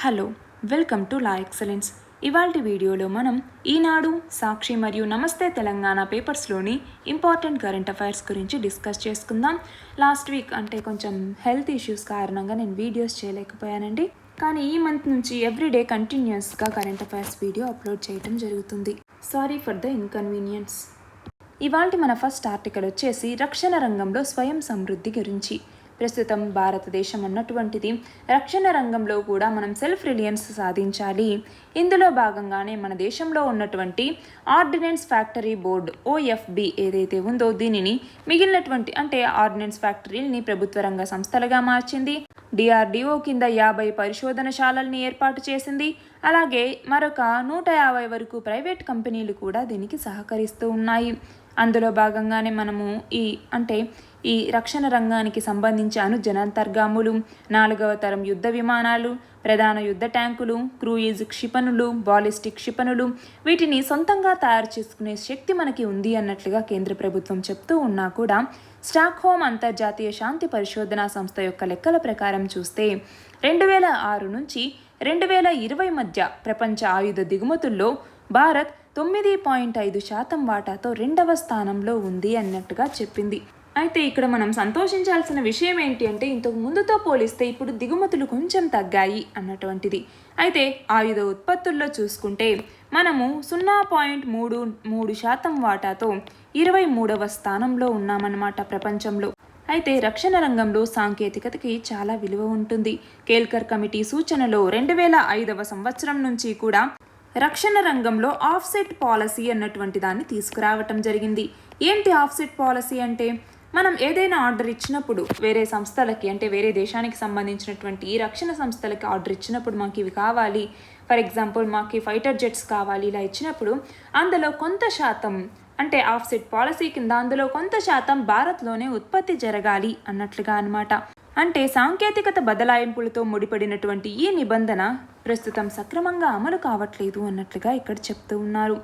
Hello, welcome to law excellence. ఇవాల్టి వీడియోలో మనం ఈనాడు, సాక్షి మరియు నమస్తే తెలంగాణ పేపర్స్లోని ఇంపార్టెంట్ కరెంట్ అఫైర్స్ గురించి డిస్కస్ చేసుకుందాం. లాస్ట్ వీక్ అంటే కొంచెం హెల్త్ ఇష్యూస్ కారణంగా నేను వీడియోస్ చేయలేకపోయానండి. కానీ ఈ మంత్ నుంచి ఎవ్రీడే కంటిన్యూస్గా కరెంట్ అఫైర్స్ వీడియో అప్లోడ్ చేయడం జరుగుతుంది. Sorry for the inconvenience. ఇవాల్టి మన ఫస్ట్ ఆర్టికల్ వచ్చేసి రక్షణ రంగంలో స్వయం సమృద్ధి గురించి. ప్రస్తుతం భారతదేశం అన్నటువంటిది రక్షణ రంగంలో కూడా మనం సెల్ఫ్ రిలయన్స్ సాధించాలి. ఇందులో భాగంగానే మన దేశంలో ఉన్నటువంటి ఆర్డినెన్స్ ఫ్యాక్టరీ బోర్డు OFB ఏదైతే ఉందో దీనిని మిగిలినటువంటి అంటే ఆర్డినెన్స్ ఫ్యాక్టరీని ప్రభుత్వ రంగ సంస్థలుగా మార్చింది. DRDO కింద 50 పరిశోధనశాలల్ని ఏర్పాటు చేసింది. అలాగే మరొక 150 వరకు ప్రైవేట్ కంపెనీలు కూడా దీనికి సహకరిస్తూ ఉన్నాయి. అందులో భాగంగానే మనము ఈ రక్షణ రంగానికి సంబంధించి జనాంతర్గాములు, 4వ తరం యుద్ధ విమానాలు, ప్రధాన యుద్ధ ట్యాంకులు, క్రూయిజ్ క్షిపణులు, బాలిస్టిక్ క్షిపణులు వీటిని సొంతంగా తయారు చేసుకునే శక్తి మనకి ఉంది అన్నట్లుగా కేంద్ర ప్రభుత్వం చెప్తూ ఉన్నా కూడా స్టాక్హోమ్ అంతర్జాతీయ శాంతి పరిశోధనా సంస్థ యొక్క లెక్కల ప్రకారం చూస్తే 2006 నుంచి 2020 మధ్య ప్రపంచ ఆయుధ దిగుమతుల్లో భారత్ 9.5% వాటాతో 2వ స్థానంలో ఉంది అన్నట్టుగా చెప్పింది. అయితే ఇక్కడ మనం సంతోషించాల్సిన విషయం ఏంటి అంటే ఇంతకు ముందుతో పోలిస్తే ఇప్పుడు దిగుమతులు కొంచెం తగ్గాయి అన్నటువంటిది. అయితే ఆయుధ ఉత్పత్తుల్లో చూసుకుంటే మనము 0.33% వాటాతో 23వ స్థానంలో ఉన్నామన్నమాట ప్రపంచంలో. అయితే రక్షణ రంగంలో సాంకేతికతకి చాలా విలువ ఉంటుంది. కేల్కర్ కమిటీ సూచనలో 2005వ సంవత్సరం నుంచి కూడా రక్షణ రంగంలో ఆఫ్సెట్ పాలసీ అన్నటువంటి దాన్ని తీసుకురావటం జరిగింది. ఏంటి ఆఫ్సెట్ పాలసీ అంటే మనం ఏదైనా ఆర్డర్ ఇచ్చినప్పుడు వేరే సంస్థలకి అంటే వేరే దేశానికి సంబంధించినటువంటి ఈ రక్షణ సంస్థలకి ఆర్డర్ ఇచ్చినప్పుడు మాకు ఇవి కావాలి, ఫర్ ఎగ్జాంపుల్ మాకు ఫైటర్ జెట్స్ కావాలి, ఇలా ఇచ్చినప్పుడు అందులో కొంత శాతం అంటే ఆఫ్సెట్ పాలసీ కింద అందులో కొంత శాతం భారత్లోనే ఉత్పత్తి జరగాలి అన్నట్లుగా అనమాట. అంటే సాంకేతికత బదలాయింపులతో ముడిపడినటువంటి ఈ నిబంధన ప్రస్తుతం సక్రమంగా అమలు కావట్లేదు అన్నట్లుగా ఇక్కడ చెప్తూ ఉన్నారు.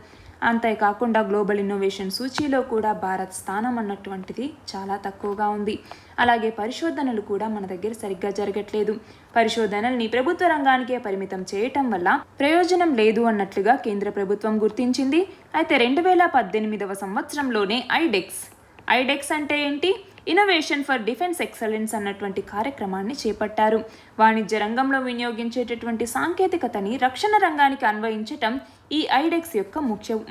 అంతేకాకుండా గ్లోబల్ ఇన్నోవేషన్ సూచీలో కూడా భారత్ స్థానం అన్నటువంటిది చాలా తక్కువగా ఉంది. అలాగే పరిశోధనలు కూడా మన దగ్గర సరిగ్గా జరగట్లేదు. పరిశోధనల్ని ప్రభుత్వ రంగానికే పరిమితం చేయటం వల్ల ప్రయోజనం లేదు అన్నట్లుగా కేంద్ర ప్రభుత్వం గుర్తించింది. అయితే 2018వ సంవత్సరంలోనే ఐడెక్స్ అంటే ఏంటి, ఇన్నోవేషన్ ఫర్ డిఫెన్స్ ఎక్సలెన్స్ అన్నటువంటి కార్యక్రమాన్ని చేపట్టారు. వాణిజ్య రంగంలో వినియోగించేటటువంటి సాంకేతికతని రక్షణ రంగానికి అన్వయించటం ఈ ఐడెక్స్ యొక్క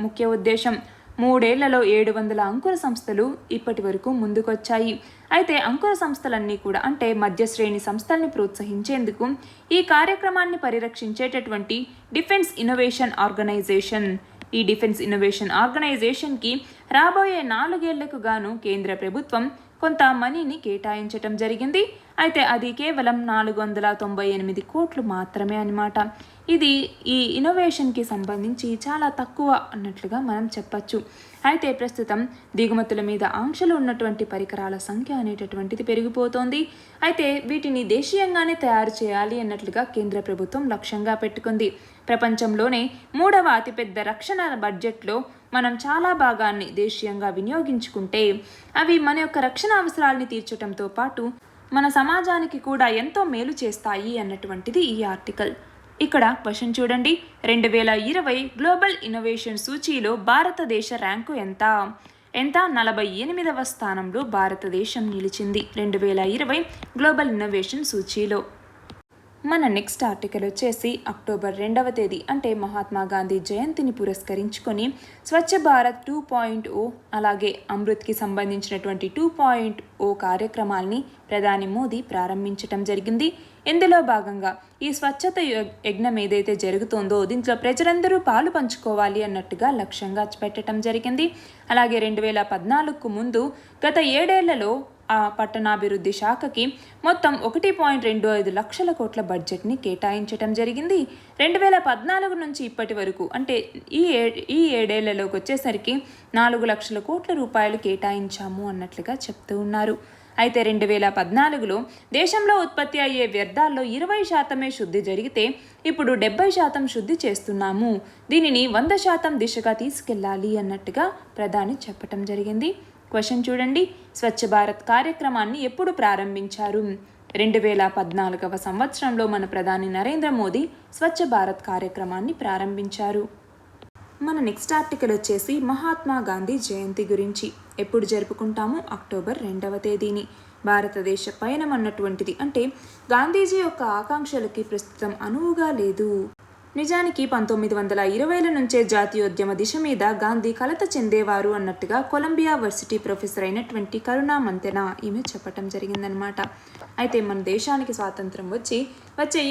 ముఖ్య ఉద్దేశం. 3 ఏళ్లలో 700 అంకుర సంస్థలు ఇప్పటి వరకు ముందుకొచ్చాయి. అయితే అంకుర సంస్థలన్నీ కూడా అంటే మధ్యశ్రేణి సంస్థల్ని ప్రోత్సహించేందుకు ఈ కార్యక్రమాన్ని పరిరక్షించేటటువంటి డిఫెన్స్ ఇన్నోవేషన్ ఆర్గనైజేషన్కి రాబోయే 4 ఏళ్లకు గాను కేంద్ర ప్రభుత్వం కొంత మనీని కేటాయించటం జరిగింది. అయితే అది కేవలం 498 కోట్లు మాత్రమే అన్నమాట. ఇది ఈ ఇన్నోవేషన్కి సంబంధించి చాలా తక్కువ అన్నట్లుగా మనం చెప్పచ్చు. అయితే ప్రస్తుతం దిగుమతుల మీద ఆంక్షలు ఉన్నటువంటి పరికరాల సంఖ్య అనేటటువంటిది పెరిగిపోతోంది. అయితే వీటిని దేశీయంగానే తయారు చేయాలి అన్నట్లుగా కేంద్ర ప్రభుత్వం లక్ష్యంగా పెట్టుకుంది. ప్రపంచంలోనే 3వ అతిపెద్ద రక్షణ బడ్జెట్లో మనం చాలా భాగాన్ని దేశీయంగా వినియోగించుకుంటే అవి మన యొక్క రక్షణ అవసరాలని తీర్చడంతో పాటు మన సమాజానికి కూడా ఎంతో మేలు చేస్తాయి అన్నటువంటిది ఈ ఆర్టికల్. ఇక్కడ క్వశ్చన్ చూడండి, 2020 గ్లోబల్ ఇన్నోవేషన్ సూచీలో భారతదేశ ర్యాంకు ఎంత? 48వ స్థానంలో భారతదేశం నిలిచింది 2020 గ్లోబల్ ఇన్నోవేషన్ సూచీలో. మన నెక్స్ట్ ఆర్టికల్ వచ్చేసి అక్టోబర్ 2వ తేదీ అంటే మహాత్మా గాంధీ జయంతిని పురస్కరించుకొని స్వచ్ఛ భారత్ 2.0 అలాగే అమృత్కి సంబంధించినటువంటి 2.0 కార్యక్రమాల్ని ప్రధాని మోదీ ప్రారంభించటం జరిగింది. ఇందులో భాగంగా ఈ స్వచ్ఛత యజ్ఞం ఏదైతే జరుగుతోందో దీంట్లో ప్రజలందరూ పాలు పంచుకోవాలి అన్నట్టుగా లక్ష్యంగా పెట్టడం జరిగింది. అలాగే 2014కు ముందు గత 7 ఏళ్లలో ఆ పట్టణాభివృద్ధి శాఖకి మొత్తం 1.25 లక్షల కోట్ల బడ్జెట్ని కేటాయించటం జరిగింది. 2014 నుంచి ఇప్పటి వరకు అంటే ఈ 7 ఏళ్లలోకి వచ్చేసరికి 4 లక్షల కోట్ల రూపాయలు కేటాయించాము అన్నట్లుగా చెప్తూ ఉన్నారు. అయితే 2014లో దేశంలో ఉత్పత్తి అయ్యే వ్యర్థాల్లో 20% శుద్ధి జరిగితే ఇప్పుడు 70% శుద్ధి చేస్తున్నాము. దీనిని 100% దిశగా తీసుకెళ్లాలి అన్నట్టుగా ప్రధాని చెప్పటం జరిగింది. క్వశ్చన్ చూడండి, స్వచ్ఛ భారత్ కార్యక్రమాన్ని ఎప్పుడు ప్రారంభించారు? 2014వ సంవత్సరంలో మన ప్రధాని నరేంద్ర మోదీ స్వచ్ఛ భారత్ కార్యక్రమాన్ని ప్రారంభించారు. మన నెక్స్ట్ ఆర్టికల్ వచ్చేసి మహాత్మా గాంధీ జయంతి గురించి. ఎప్పుడు జరుపుకుంటాము? అక్టోబర్ 2వ తేదీని. భారతదేశ పయనం అన్నటువంటిది అంటే గాంధీజీ యొక్క ఆకాంక్షలకి ప్రస్తుతం అనువుగా లేదు. నిజానికి 1920ల నుంచే జాతీయోద్యమ దిశ మీద గాంధీ కలత చెందేవారు అన్నట్టుగా కొలంబియా వర్సిటీ ప్రొఫెసర్ అయినటువంటి కరుణా మంతెన ఈమె చెప్పటం జరిగిందనమాట. అయితే మన దేశానికి స్వాతంత్రం వచ్చే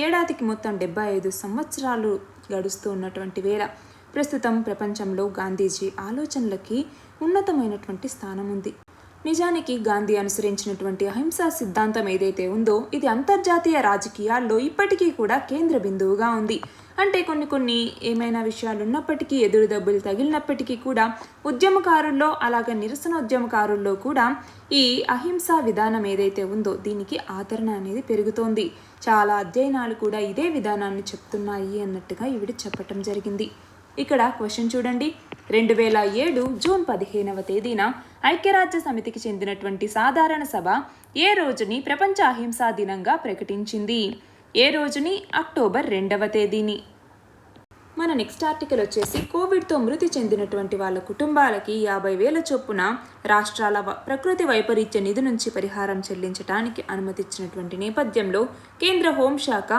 ఏడాదికి మొత్తం 75 సంవత్సరాలు గడుస్తూ ఉన్నటువంటి వేళ ప్రస్తుతం ప్రపంచంలో గాంధీజీ ఆలోచనలకి ఉన్నతమైనటువంటి స్థానం ఉంది. నిజానికి గాంధీ అనుసరించినటువంటి అహింసా సిద్ధాంతం ఏదైతే ఉందో ఇది అంతర్జాతీయ రాజకీయాల్లో ఇప్పటికీ కూడా కేంద్ర బిందువుగా ఉంది. అంటే కొన్ని ఏమైనా విషయాలు ఉన్నప్పటికీ, ఎదురు దెబ్బలు తగిలినప్పటికీ కూడా ఉద్యమకారుల్లో అలాగే నిరసనోద్యమకారుల్లో కూడా ఈ అహింసా విధానం ఏదైతే ఉందో దీనికి ఆదరణ అనేది పెరుగుతోంది. చాలా అధ్యయనాలు కూడా ఇదే విధానాన్ని చెప్తున్నాయి అన్నట్టుగా ఈవిడ చెప్పటం జరిగింది. ఇక్కడ క్వశ్చన్ చూడండి. 2007 జూన్ 15వ తేదీన ఐక్యరాజ్య సమితికి చెందినటువంటి సాధారణ సభ ఏ రోజుని ప్రపంచ అహింసా దినంగా ప్రకటించింది? ఏ రోజుని? అక్టోబర్ 2వ తేదీని. మన నెక్స్ట్ ఆర్టికల్ వచ్చేసి కోవిడ్తో మృతి చెందినటువంటి వాళ్ళ కుటుంబాలకి 50,000 చొప్పున రాష్ట్రాల ప్రకృతి వైపరీత్య నిధి నుంచి పరిహారం చెల్లించడానికి అనుమతించినటువంటి నేపథ్యంలో కేంద్ర హోంశాఖ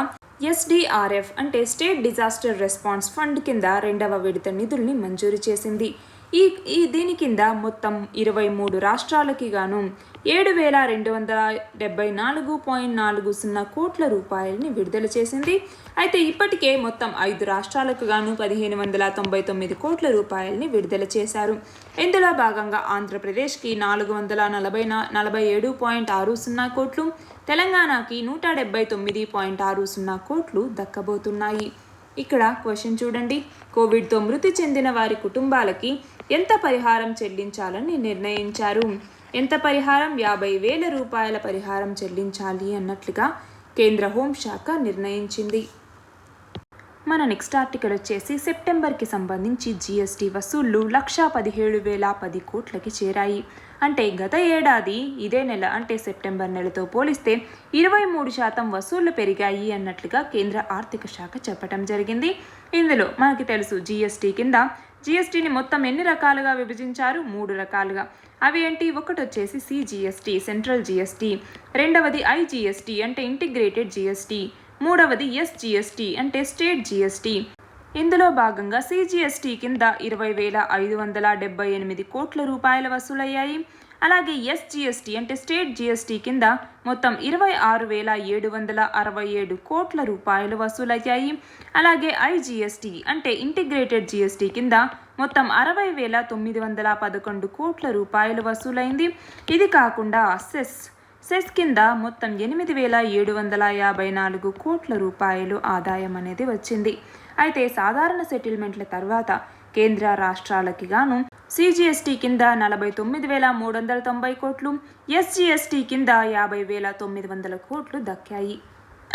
SDRF అంటే స్టేట్ డిజాస్టర్ రెస్పాన్స్ ఫండ్ కింద 2వ విడత నిధుల్ని మంజూరు చేసింది. దీని కింద మొత్తం 23 రాష్ట్రాలకి గాను 7,274.40 కోట్ల రూపాయలని విడుదల చేసింది. అయితే ఇప్పటికే మొత్తం 5 రాష్ట్రాలకు గాను 1,599 కోట్ల రూపాయలని విడుదల చేశారు. ఇందులో భాగంగా ఆంధ్రప్రదేశ్కి 447.60 కోట్లు, తెలంగాణకి 179.60 కోట్లు దక్కబోతున్నాయి. ఇక్కడ క్వశ్చన్ చూడండి. కోవిడ్తో మృతి చెందిన వారి కుటుంబాలకి ఎంత పరిహారం చెల్లించాలని నిర్ణయించారు? ఎంత పరిహారం? 50,000 రూపాయల పరిహారం చెల్లించాలి అన్నట్లుగా కేంద్ర హోంశాఖ నిర్ణయించింది. మన నెక్స్ట్ ఆర్టికల్ వచ్చేసి సెప్టెంబర్కి సంబంధించి GST వసూళ్లు 1,17,010 కోట్లకి చేరాయి. అంటే గత ఏడాది ఇదే నెల అంటే సెప్టెంబర్ నెలతో పోలిస్తే 23% వసూళ్లు పెరిగాయి అన్నట్లుగా కేంద్ర ఆర్థిక శాఖ చెప్పడం జరిగింది. ఇందులో మనకి తెలుసు GSTని మొత్తం ఎన్ని రకాలుగా విభజించారు? 3 రకాలుగా. అవి ఏంటి? ఒకటి వచ్చేసి CGST సెంట్రల్ GST, రెండవది IGST అంటే ఇంటిగ్రేటెడ్ GST, మూడవది SGST అంటే స్టేట్ GST. ఇందులో భాగంగా CGST కింద 20,578 కోట్ల రూపాయల వసూలయ్యాయి. అలాగే SGST అంటే స్టేట్ GST కింద మొత్తం 26,767 కోట్ల రూపాయలు వసూలయ్యాయి. అలాగే IGST అంటే ఇంటిగ్రేటెడ్ GST కింద మొత్తం 60,911 కోట్ల రూపాయలు వసూలైంది. ఇది కాకుండా సెస్ కింద మొత్తం 8,754 కోట్ల రూపాయలు ఆదాయం అనేది వచ్చింది. అయితే సాధారణ సెటిల్మెంట్ల తర్వాత కేంద్ర రాష్ట్రాలకి గాను CGST కింద 49,390 కోట్లు, SGST కింద 50,900 కోట్లు దక్కాయి.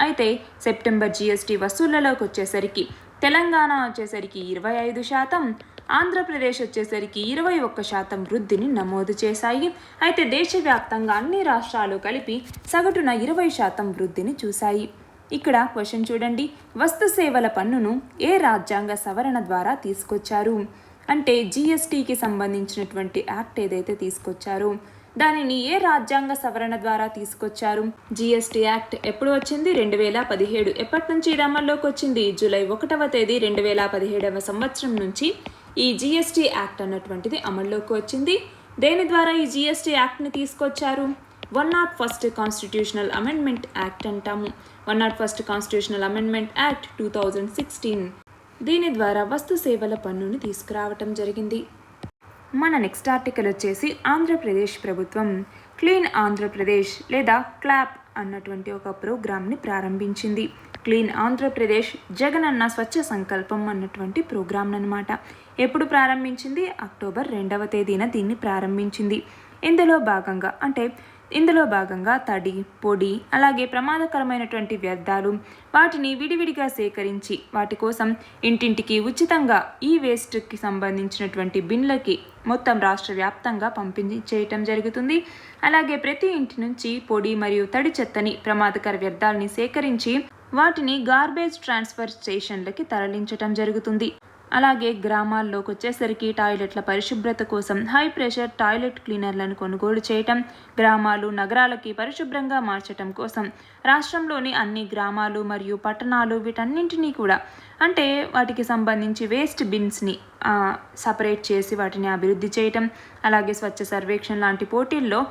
అయితే సెప్టెంబర్ GST వసూళ్లలోకి వచ్చేసరికి తెలంగాణ వచ్చేసరికి 25%, ఆంధ్రప్రదేశ్ వచ్చేసరికి 21% వృద్ధిని నమోదు చేశాయి. అయితే దేశవ్యాప్తంగా అన్ని రాష్ట్రాలు కలిపి సగటున 20% వృద్ధిని చూశాయి. ఇక్కడ క్వశ్చన్ చూడండి. వస్తు సేవల పన్నును ఏ రాజ్యాంగ సవరణ ద్వారా తీసుకొచ్చారు? అంటే GSTకి సంబంధించినటువంటి యాక్ట్ ఏదైతే తీసుకొచ్చారో దానిని ఏ రాజ్యాంగ సవరణ ద్వారా తీసుకొచ్చారు? GST యాక్ట్ ఎప్పుడు వచ్చింది? 2017. ఎప్పటి నుంచి ఇది అమల్లోకి వచ్చింది? జూలై 1వ తేదీ 2017వ సంవత్సరం నుంచి ఈ GST యాక్ట్ అన్నటువంటిది అమల్లోకి వచ్చింది. దేని ద్వారా ఈ GST యాక్ట్ని తీసుకొచ్చారు? 101st కాన్స్టిట్యూషనల్ అమెండ్మెంట్ యాక్ట్ అంటాము. 101st constitutional amendment act 2016. దీని ద్వారా వస్తు సేవల పన్నుని తీసుకురావటం జరిగింది. మన నెక్స్ట్ ఆర్టికల్ వచ్చేసి ఆంధ్రప్రదేశ్ ప్రభుత్వం క్లీన్ ఆంధ్రప్రదేశ్ లేదా క్లాప్ అన్నటువంటి ఒక ప్రోగ్రామ్ని ప్రారంభించింది. క్లీన్ ఆంధ్రప్రదేశ్ జగనన్న స్వచ్ఛ సంకల్పం అన్నటువంటి ప్రోగ్రామ్ అన్నమాట. ఎప్పుడు ప్రారంభించింది? అక్టోబర్ 2వ తేదీన దీన్ని ప్రారంభించింది. ఇందులో భాగంగా అంటే ఇందులో భాగంగా తడి, పొడి, అలాగే ప్రమాదకరమైనటువంటి వ్యర్థాలు వాటిని విడివిడిగా సేకరించి వాటి కోసం ఇంటింటికి ఉచితంగా ఈ వేస్ట్కి సంబంధించినటువంటి బిన్లకి మొత్తం రాష్ట్ర వ్యాప్తంగా పంపిణీ చేయటం జరుగుతుంది. అలాగే ప్రతి ఇంటి నుంచి పొడి మరియు తడి చెత్తని ప్రమాదకర వ్యర్థాలని సేకరించి వాటిని గార్బేజ్ ట్రాన్స్ఫర్ స్టేషన్లకి తరలించటం జరుగుతుంది. అలాగే గ్రామాల్లోకి వచ్చేసరికి టాయిలెట్ల పరిశుభ్రత కోసం హై ప్రెషర్ టాయిలెట్ క్లీనర్లను కొనుగోలు చేయటం, గ్రామాలు నగరాలకి పరిశుభ్రంగా మార్చటం కోసం రాష్ట్రంలోని అన్ని గ్రామాలు మరియు పట్టణాలు వీటన్నింటినీ కూడా అంటే వాటికి సంబంధించి వేస్ట్ బిన్స్ని సపరేట్ చేసి వాటిని అభివృద్ధి చేయటం, అలాగే స్వచ్ఛ సర్వేక్షణ లాంటి పోటీల్లో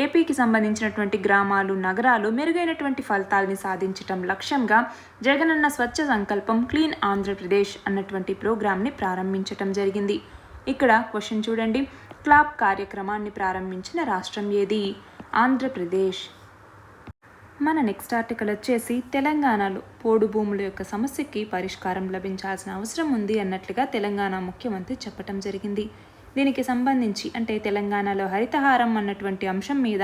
ఏపీకి సంబంధించినటువంటి గ్రామాలు నగరాలు మెరుగైనటువంటి ఫలితాలని సాధించటం లక్ష్యంగా జగనన్న స్వచ్ఛ సంకల్పం క్లీన్ ఆంధ్రప్రదేశ్ అన్నటువంటి ప్రోగ్రామ్ని ప్రారంభించటం జరిగింది. ఇక్కడ క్వశ్చన్ చూడండి, క్లాప్ కార్యక్రమాన్ని ప్రారంభించిన రాష్ట్రం ఏది? ఆంధ్రప్రదేశ్. మన నెక్స్ట్ ఆర్టికల్ వచ్చేసి తెలంగాణలో పోడు భూముల యొక్క సమస్యకి పరిష్కారం లభించాల్సిన అవసరం ఉంది అన్నట్లుగా తెలంగాణ ముఖ్యమంత్రి చెప్పటం జరిగింది. దీనికి సంబంధించి అంటే తెలంగాణలో హరితహారం అన్నటువంటి అంశం మీద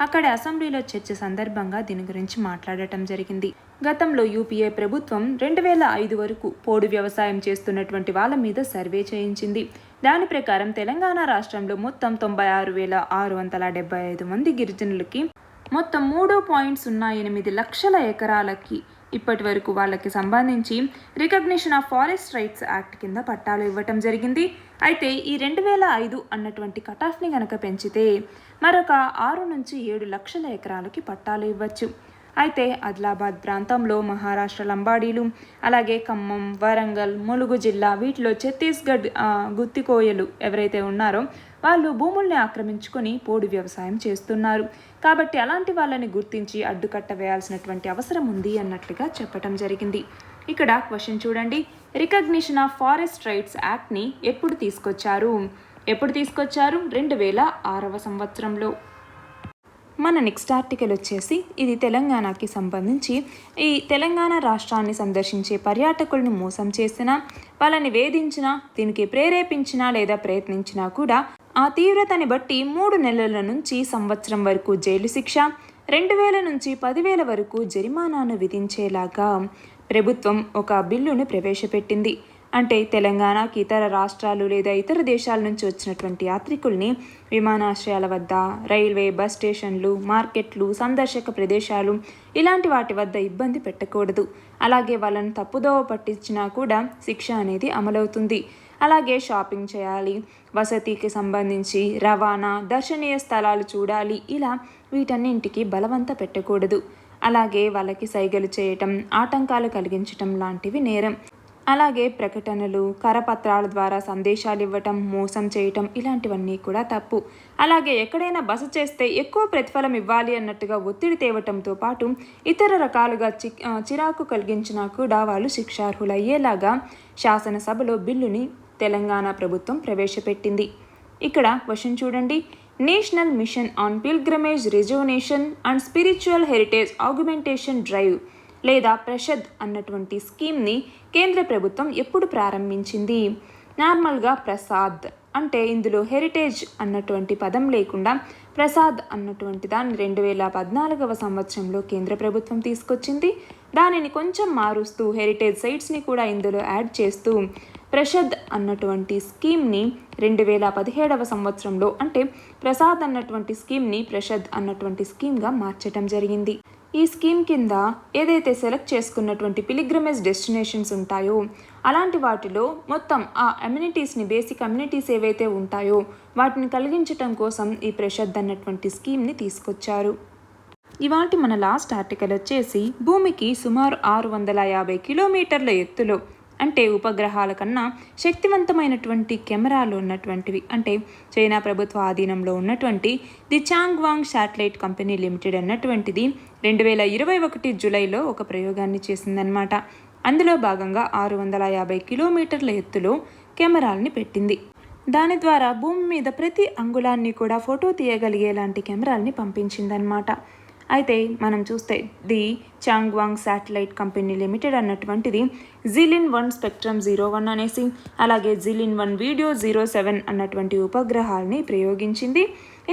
అక్కడ అసెంబ్లీలో చర్చ సందర్భంగా దీని గురించి మాట్లాడటం జరిగింది. గతంలో యూపీఏ ప్రభుత్వం 2005 వరకు పోడు వ్యవసాయం చేస్తున్నటువంటి వాళ్ళ మీద సర్వే చేయించింది. దాని ప్రకారం తెలంగాణ రాష్ట్రంలో మొత్తం 96,675 మంది గిరిజనులకి మొత్తం 3.08 లక్షల ఎకరాలకి ఇప్పటి వరకు వాళ్ళకి సంబంధించి recognition of forest rights act కింద పట్టాలు ఇవ్వటం జరిగింది. అయితే ఈ 2005 అన్నటువంటి కటాఫ్ని కనుక పెంచితే మరొక 6 నుంచి 7 లక్షల ఎకరాలకి పట్టాలు ఇవ్వచ్చు. అయితే ఆదిలాబాద్ ప్రాంతంలో మహారాష్ట్ర లంబాడీలు, అలాగే ఖమ్మం, వరంగల్, ములుగు జిల్లా వీటిలో ఛత్తీస్గఢ్ గుత్తికోయలు ఎవరైతే ఉన్నారో వాళ్ళు భూముల్ని ఆక్రమించుకొని పోడు వ్యవసాయం చేస్తున్నారు. కాబట్టి అలాంటి వాళ్ళని గుర్తించి అడ్డుకట్ట వేయాల్సినటువంటి అవసరం ఉంది అన్నట్లుగా చెప్పటం జరిగింది. ఇక్కడ క్వశ్చన్ చూడండి, రికగ్నిషన్ ఆఫ్ ఫారెస్ట్ రైట్స్ యాక్ట్ని ఎప్పుడు తీసుకొచ్చారు? 2006వ సంవత్సరంలో. మన నెక్స్ట్ ఆర్టికల్ వచ్చేసి ఇది తెలంగాణకి సంబంధించి ఈ తెలంగాణ రాష్ట్రాన్ని సందర్శించే పర్యాటకులను మోసం చేసినా, వాళ్ళని వేధించినా, దీనికి ప్రేరేపించినా లేదా ప్రయత్నించినా కూడా ఆ తీవ్రతని బట్టి 3 నెలల నుంచి సంవత్సరం వరకు జైలు శిక్ష, 2,000 నుంచి 10,000 వరకు జరిమానాను విధించేలాగా ప్రభుత్వం ఒక బిల్లును ప్రవేశపెట్టింది. అంటే తెలంగాణకి ఇతర రాష్ట్రాలు లేదా ఇతర దేశాల నుంచి వచ్చినటువంటి యాత్రికుల్ని విమానాశ్రయాల వద్ద, రైల్వే, బస్ స్టేషన్లు, మార్కెట్లు, సందర్శక ప్రదేశాలు ఇలాంటి వాటి వద్ద ఇబ్బంది పెట్టకూడదు. అలాగే వాళ్ళని తప్పుదోవ పట్టించినా కూడా శిక్ష అనేది అమలవుతుంది. అలాగే షాపింగ్ చేయాలి, వసతికి సంబంధించి రవాణా, దర్శనీయ స్థలాలు చూడాలి, ఇలా వీటన్నింటికి బలవంత పెట్టకూడదు. అలాగే వాళ్ళకి సైగలు చేయటం, ఆటంకాలు కలిగించటం లాంటివి నేరం. అలాగే ప్రకటనలు, కరపత్రాల ద్వారా సందేశాలు ఇవ్వటం, మోసం చేయటం ఇలాంటివన్నీ కూడా తప్పు. అలాగే ఎక్కడైనా బస చేస్తే ఎక్కువ ప్రతిఫలం ఇవ్వాలి అన్నట్టుగా ఒత్తిడి తేవటంతో పాటు ఇతర రకాలుగా చిరాకు కలిగించినా కూడా వాళ్ళు శిక్షార్హులయ్యేలాగా శాసనసభలో బిల్లుని తెలంగాణ ప్రభుత్వం ప్రవేశపెట్టింది. ఇక్కడ క్వశ్చన్ చూడండి, national mission on pilgrimage rejuvenation and spiritual heritage augmentation drive లేదా ప్రషద్ అన్నటువంటి స్కీమ్ని కేంద్ర ప్రభుత్వం ఎప్పుడు ప్రారంభించింది? నార్మల్గా ప్రసాద్ అంటే ఇందులో హెరిటేజ్ అన్నటువంటి పదం లేకుండా ప్రసాద్ అన్నటువంటి దాన్ని 2014వ సంవత్సరంలో కేంద్ర ప్రభుత్వం తీసుకొచ్చింది. దానిని కొంచెం మారుస్తూ హెరిటేజ్ సైట్స్ని కూడా ఇందులో యాడ్ చేస్తూ ప్రషద్ అన్నటువంటి స్కీమ్ని 2017వ సంవత్సరంలో అంటే ప్రసాద్ అన్నటువంటి స్కీమ్ని ప్రషద్ అన్నటువంటి స్కీమ్గా మార్చడం జరిగింది. ఈ స్కీమ్ కింద ఏదైతే సెలెక్ట్ చేసుకున్నటువంటి పిలిగ్రిమేజ్ డెస్టినేషన్స్ ఉంటాయో అలాంటి వాటిలో మొత్తం ఆ అమ్యూనిటీస్ని, బేసిక్ అమ్యూనిటీస్ ఏవైతే ఉంటాయో వాటిని కలిగించటం కోసం ఈ ప్రషద్ అన్నటువంటి స్కీమ్ని తీసుకొచ్చారు. ఇవాల్టి మన లాస్ట్ ఆర్టికల్ వచ్చేసి భూమికి సుమారు 650 కిలోమీటర్ల ఎత్తులో అంటే ఉపగ్రహాల కన్నా శక్తివంతమైనటువంటి కెమెరాలు ఉన్నటువంటివి అంటే చైనా ప్రభుత్వ ఆధీనంలో ఉన్నటువంటి ది చాంగ్వాంగ్ శాటిలైట్ కంపెనీ లిమిటెడ్ అన్నటువంటిది 2021 జూలైలో ఒక ప్రయోగాన్ని చేసిందనమాట. అందులో భాగంగా 650 కిలోమీటర్ల ఎత్తులో కెమెరాల్ని పెట్టింది. దాని ద్వారా భూమి మీద ప్రతి అంగుళాన్ని కూడా ఫోటో తీయగలిగేలాంటి కెమెరాల్ని పంపించిందనమాట. అయితే మనం చూస్తే ది చాంగ్వాంగ్ శాటిలైట్ కంపెనీ లిమిటెడ్ అన్నటువంటిది జిలిన్-1 స్పెక్ట్రమ్ 01 అనేసి అలాగే జిలిన్-1 వీడియో 07 అన్నటువంటి ఉపగ్రహాలని ప్రయోగించింది.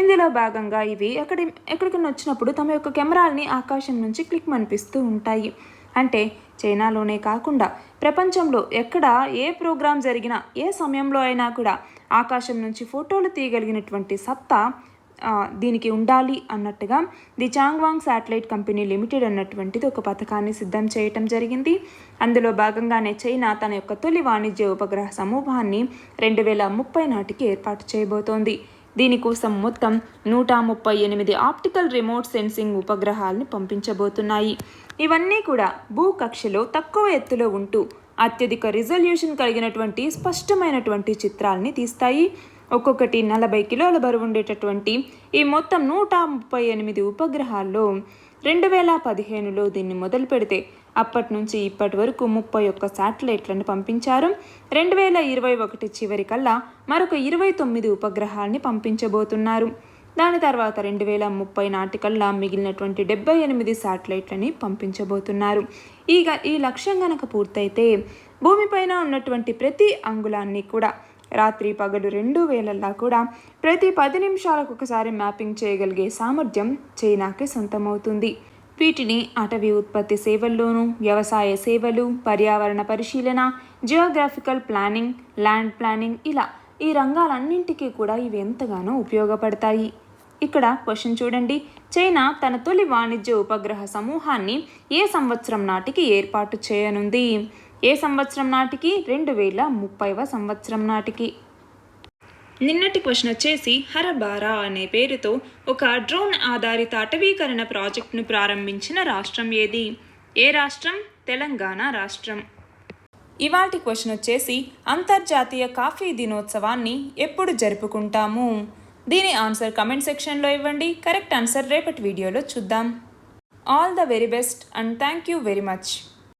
ఇందులో భాగంగా ఇవి ఎక్కడికైనా వచ్చినప్పుడు తమ యొక్క కెమెరాల్ని ఆకాశం నుంచి క్లిక్ మనిపిస్తూ ఉంటాయి. అంటే చైనాలోనే కాకుండా ప్రపంచంలో ఎక్కడ ఏ ప్రోగ్రాం జరిగినా ఏ సమయంలో అయినా కూడా ఆకాశం నుంచి ఫోటోలు తీయగలిగినటువంటి సత్తా దీనికి ఉండాలి అన్నట్టుగా ది చాంగ్వాంగ్ శాటిలైట్ కంపెనీ లిమిటెడ్ అన్నటువంటిది ఒక పథకాన్ని సిద్ధం చేయటం జరిగింది. అందులో భాగంగానే చైనా తన యొక్క తొలి వాణిజ్య ఉపగ్రహ సమూహాన్ని 2030 నాటికి ఏర్పాటు చేయబోతోంది. దీనికోసం మొత్తం 138 ఆప్టికల్ రిమోట్ సెన్సింగ్ ఉపగ్రహాలను పంపించబోతున్నాయి. ఇవన్నీ కూడా భూకక్షలో తక్కువ ఎత్తులో ఉంటూ అత్యధిక రిజల్యూషన్ కలిగినటువంటి స్పష్టమైనటువంటి చిత్రాలని తీస్తాయి. ఒక్కొక్కటి 40 కిలోల బరువు ఉండేటటువంటి ఈ మొత్తం 138 ఉపగ్రహాల్లో 2015లో దీన్ని మొదలు పెడితే అప్పటి నుంచి ఇప్పటి వరకు 31 శాటిలైట్లను పంపించారు. 2021 చివరికల్లా మరొక 29 ఉపగ్రహాలని పంపించబోతున్నారు. దాని తర్వాత 2030 నాటికల్లా మిగిలినటువంటి 78 శాటిలైట్లని పంపించబోతున్నారు. ఈ లక్ష్యం గనక పూర్తయితే భూమిపైన ఉన్నటువంటి ప్రతి అంగుళాన్ని కూడా రాత్రి పగలు 2 వేళల్లో కూడా ప్రతి 10 నిమిషాలకు ఒకసారి మ్యాపింగ్ చేయగలిగే సామర్థ్యం చైనాకి సొంతమవుతుంది. వీటిని అటవీ ఉత్పత్తి సేవల్లోనూ, వ్యవసాయ సేవలు, పర్యావరణ పరిశీలన, జియోగ్రాఫికల్ ప్లానింగ్, ల్యాండ్ ప్లానింగ్ ఇలా ఈ రంగాలన్నింటికీ కూడా ఇవి ఎంతగానో ఉపయోగపడతాయి. ఇక్కడ క్వశ్చన్ చూడండి. చైనా తన తొలి వాణిజ్య ఉపగ్రహ సమూహాన్ని ఏ సంవత్సరం నాటికి ఏర్పాటు చేయనుంది? ఏ సంవత్సరం నాటికి? 2030వ సంవత్సరం నాటికి. నిన్నటి క్వశ్చన్ వచ్చేసి హరబారా అనే పేరుతో ఒక డ్రోన్ ఆధారిత అటవీకరణ ప్రాజెక్టును ప్రారంభించిన రాష్ట్రం ఏది? ఏ రాష్ట్రం? తెలంగాణ రాష్ట్రం. ఇవాల్టి క్వశ్చన్ వచ్చేసి అంతర్జాతీయ కాఫీ దినోత్సవాన్ని ఎప్పుడు జరుపుకుంటాము? దీని ఆన్సర్ కమెంట్ సెక్షన్లో ఇవ్వండి. కరెక్ట్ ఆన్సర్ రేపటి వీడియోలో చూద్దాం. All the very best and thank you very much.